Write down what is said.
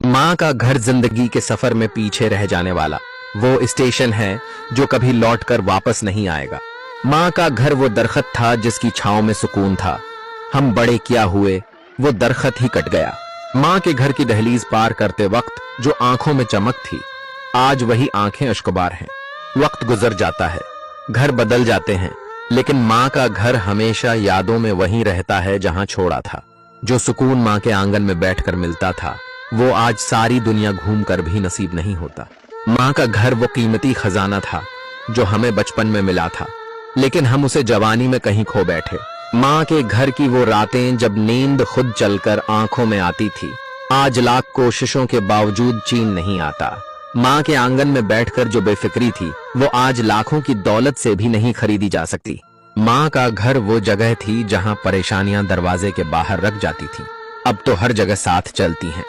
माँ का घर जिंदगी के सफर में पीछे रह जाने वाला वो स्टेशन है जो कभी लौटकर वापस नहीं आएगा। माँ का घर वो दरख्त था जिसकी छांव में सुकून था। हम बड़े क्या हुए, वो दरख्त ही कट गया। माँ के घर की दहलीज पार करते वक्त जो आंखों में चमक थी, आज वही आंखें अश्कबार हैं। वक्त गुजर जाता है, घर बदल जाते हैं, लेकिन माँ का घर हमेशा यादों में वहीं रहता है जहां छोड़ा था। जो सुकून माँ के आंगन में बैठकर मिलता था, वो आज सारी दुनिया घूमकर भी नसीब नहीं होता। माँ का घर वो कीमती खजाना था जो हमें बचपन में मिला था, लेकिन हम उसे जवानी में कहीं खो बैठे। माँ के घर की वो रातें जब नींद खुद चलकर आंखों में आती थी, आज लाख कोशिशों के बावजूद चैन नहीं आता। माँ के आंगन में बैठकर जो बेफिक्री थी, वो आज लाखों की दौलत से भी नहीं खरीदी जा सकती। माँ का घर वो जगह थी जहां परेशानियां दरवाजे के बाहर रख जाती थी, अब तो हर जगह साथ चलती हैं।